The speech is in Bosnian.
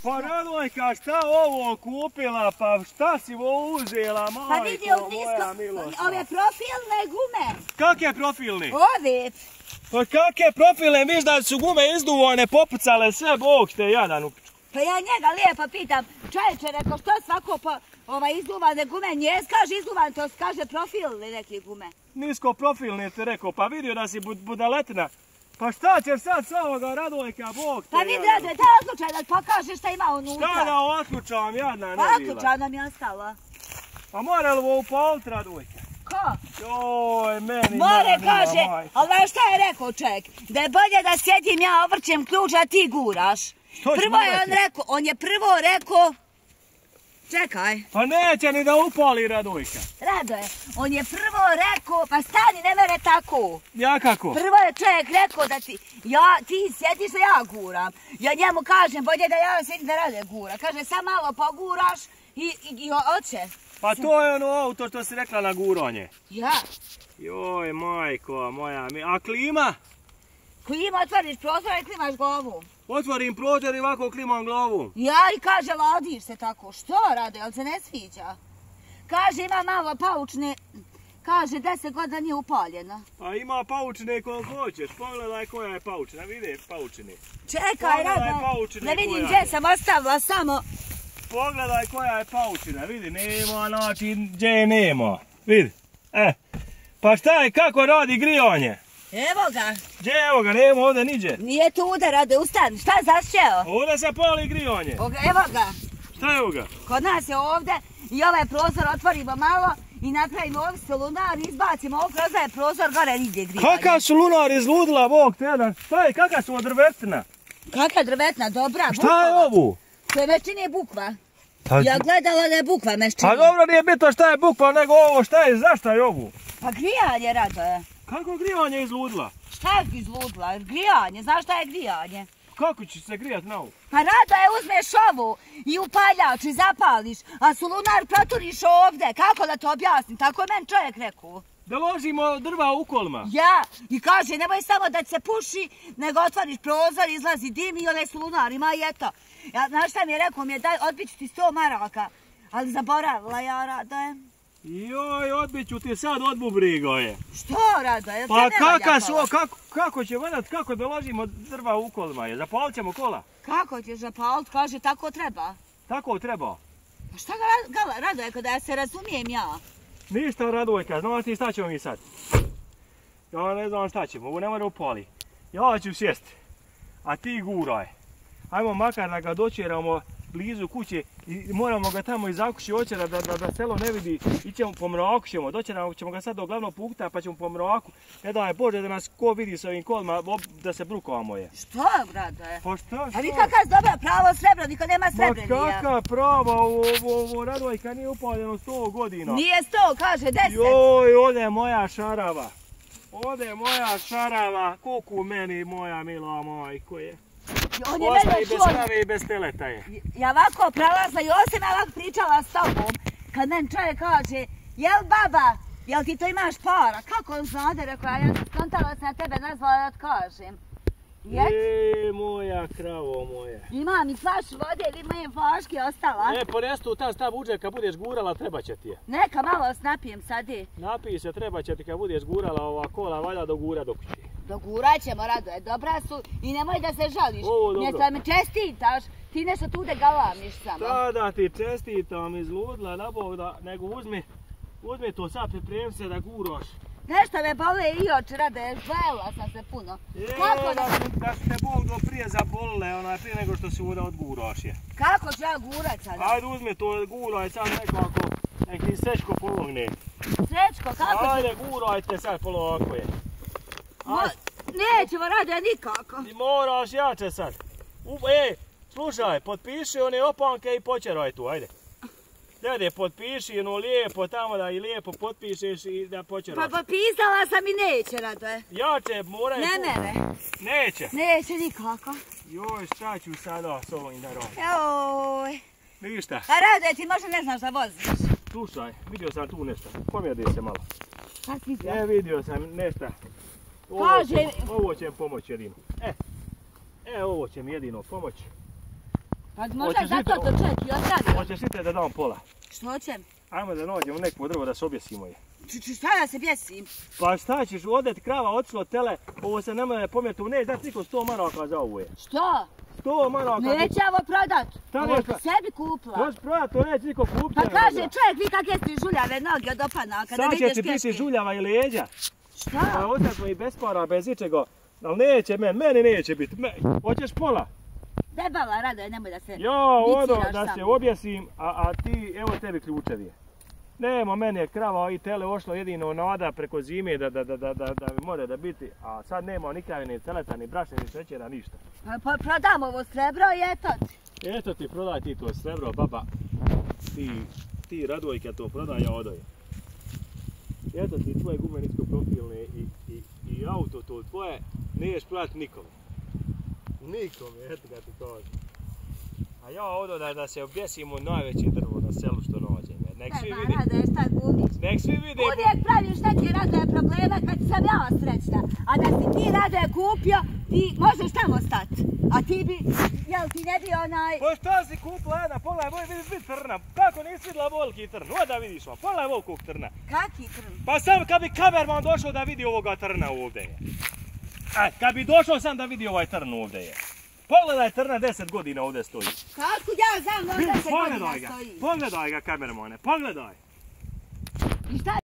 Pa Radojka, šta ovo kupila, pa šta si ovo uzela, majko Pa vidio moja milost. ove profilne gume. Kakve profilne? Ove. Pa kakve profilne, viš da su gume izduvane, popucale sve, bog te jadan u pičku. Pa ja njega lijepo pitam, čovječe, rekao što svako izduvane gume, njes kaže izduvan, to kaže profilne neke gume. Nisko profilne ti rekao, pa vidio da si budaletina. Pa šta ćeš sad s ovoga Radojka, bog te Pa vidi jadan. Radoj, da odlučaj da pokažeš šta ima unutra. Šta da otlučavam, jadna ne bila? Otlučaj nam je ostalo. Pa mora li ovo upalit Radojka? Ko? Joj, meni More mila, kaže, majko. ali znaš šta je rekao čovjek? Da je bolje da sjedim ja ovrćem ključ, a ti guraš. Što ćeš Prvo je morati? on rekao, on je prvo rekao, čekaj, Pa neće ni da upali Radojka. Radoje, on je prvo rekao, pa stani, ne mere tako. Ja kako? Prvo je čovjek rekao da ti sjediš da ja guram. Ja njemu kažem, bolje da ja sjedim da Rade gura. Kaže, sam malo poguraš i oće. Pa to je ono auto što si rekla na guronje. Ja. Joj, majko moja, a klima? Klima, otvoriš prozor i klimaš glavu. Otvorim prozor i ovako klimam glavu. Ja i kaže, ladiš se tako. Što Rade, jel se ne sviđa? Kaže, ima malo paučne, kaže, 10 godina nije upaljena. Pa ima paučine koliko hoćeš, pogledaj koja je paučina, vidi paučine. Čekaj, Pogledaj Rade, paučine ne vidim koja gdje je. sam ostavila samo. Pogledaj koja je paučina, vidi, nema način gdje je nema, vidi. Pa šta je, kako radi grijanje? Evo ga. Gdje evo ga, nema ovdje niđe. Nije tu da Rade, ustani, šta je zašćeo? Ovdje se pali grijanje. Evo ga. Šta je ovoga? Kod nas je ovdje i ovaj prozor otvorimo malo i napravimo ovdje lunar, izbacimo ovo kroz ovaj prozor, gore ide grijanje. Kakav su lunar izludila, bog te jedan? Šta je, kakva su drvetina? Kakva drvetna, dobra, bukva. Šta je ovo? To je meščine bukva. Pa, Ja gledala da je bukva meščine. pa dobro nije bitno šta je bukva, nego ovo, šta je, zašto je ovo? Pa grijanje, Radoje. Kako grijanje izludila? Šta je izludila? Grijanje, znaš šta je grijanje? Kako će se grijat na ovo? Pa Radoje, uzmeš ovu i upaljač i zapališ, a su lunar proturiš ovdje. Kako da to objasnim? Tako je meni čovjek rekao. Da ložimo drva u kolima. Ja, i kaže, nemoj samo da se puši, nego otvoriš prozor, izlazi dim i onaj su lunar, ima i eto. Ja, znaš šta mi je rekao, mi je daj, odbit ću ti 100 maraka, ali zaboravila ja, Radoje. Joj, odbit ću ti sad od bubrigo je. Što, Radoje? Pa kako će valjat, kako da ložimo drva u kolima je? Zapalit ćemo kola. Kako ćeš zapalit? Kaže, tako treba. Tako treba. Pa šta ga Radoje, kada ja se razumijem ja? Ništa Radojka, znaš ti šta ćemo mi sad? Ja ne znam šta ćemo, ovo ne mora upali. Ja ću sjest, a ti guraj. Ajmo makar da ga dočeramo blizu kuće i moramo ga tamo izakući očera da selo ne vidi. Ićemo po mraku dočeramo ćemo ga sad do glavnog punkta pa ćemo po mraku. Ne daj Bože da nas ko vidi s ovim kolima da se brukavamo je. Što, Radoje? Pa šta? A vi kakav dobra pravo srebro, niko nema srebrenija. Ma kakav prava, ovo Radojka nije upaljeno 100 godina. Nije 100, kaže 10. Joj, ode je moja šarava. Ode je moja šarava, kuku meni moja mila majko je. On je Ostaje mene i bez čuo. krave i bez teleta je. Ja ovako prelazla i osim ja ovako pričala s tobom, kad men čovjek kaže, jel baba, jel ti to imaš para? Kako on znade, rekao, ja sam skontala se na tebe nazvala da ti kažem. Moja kravo moja. Imam i flašu vode ili moje flaške ostala. Ponesi tu stav uđe kad budeš gurala, treba će ti je. Neka malo napijem sad. Napij se, treba će ti kad budeš gurala ova kola, valja dogura do kuće. Dogurat ćemo, Radoje, dobra su i nemoj da se žališ. Mjesto da me čestitaš, ti nešto tu da galamiš samo. Da ti čestitam izludila, na Bog da, nego uzmi to sad, pripremi se da guraš. Nešto me bole i oči, Radoje, željela sam se puno. Kako da su te Bog do prije zabolile, prije nego što si ovdje odguraš je. Kako ću ja gurat sad? Ajde uzmi to, guraj sad nekako, nek ti Srećko pomogne. Srećko, kako ću? Ajde gurajte sad polako je. Nećemo, Radoje, nikako. Ti moraš jače sad. Slušaj, potpiši one opanke i počeraj tu, ajde. Dede, potpiši ono lijepo tamo da i lijepo potpišeš i da počeraš. Pa potpisala sam i neće, Radoje. Jače, moraj... Ne. Neće? Neće nikako. Joj, šta ću sada s ovim da radim? Joj. Ništa. A Radoje, ti možda ne znaš da voziš. Slušaj, vidio sam tu nešto. Pomjeri se malo. Šta si vidio? Vidio sam nešto. Ovo će mi pomoći jedino. Ovo će mi jedino pomoći. Pa možda zato to čovjek i ostavio. Hoćeš i te da dam pola? Što ćem? Ajmo da nađemo neko drvo da se objesimo je. Šta da se bjesim? Pa šta ćeš, ovdje ti krava otišlo tele, ovo se nema da pomjeti, neće dati niko 100 maraka za ovo je. Što? 100 maraka. Neće ovo prodat. Ovo je sebi kupila. Hoćeš prodat, to neće niko kupiti. Pa kaže čovjek, vi kakve ste žuljave noge od opanaka, da sad ideš će ti pješke. biti žuljava i leđa. Šta? Pa otak smo i bez para, bez ičega. Ali neće meni neće biti. Hoćeš pola? Debala, Radoje, nemoj da se Jo, ono da se objesim, a ti, evo tebi ključevi. Nema, meni je krava i tele ošlo jedino nada preko zime da mi more da biti, a sad nema ni krave, ni teleta, ni brašne, ni šećera, ništa. Pa prodam ovo srebro i eto ti. Eto ti, prodaj ti to srebro, baba. Ti Radojka to prodaj, ja odoje. Eto ti tvoje gume niskoprofilne i auto to tvoje, niješ prodati nikome. Nikome, eto ga ti kažem. A ja odo da se objesimo najveće drvo na selu što nađem. Nek svi vidi. Radoje, šta gubiš? Nek svi vide. Uvijek praviš neke Radoje probleme kad sam ja srećna. A da si ti Radoje kupio, ti možeš tamo stati. A ti bi, jel ti ne bi onaj... Pa šta si kupila, Ana? Pola je vidi trna. Kako nisi vidjela voliki trn? Ovo da vidiš vam, pola je volkog trna. Kaki trn? Pa sam kad bi kamerman došao da vidi ovoga trna ovdje je. Kad bi došao sam da vidi ovaj trn ovdje je. Pogledaj trna 10 godina ovdje stoji. Kako ja znam da 10 godina stoji? Pogledaj ga kamermane, pogledaj. I šta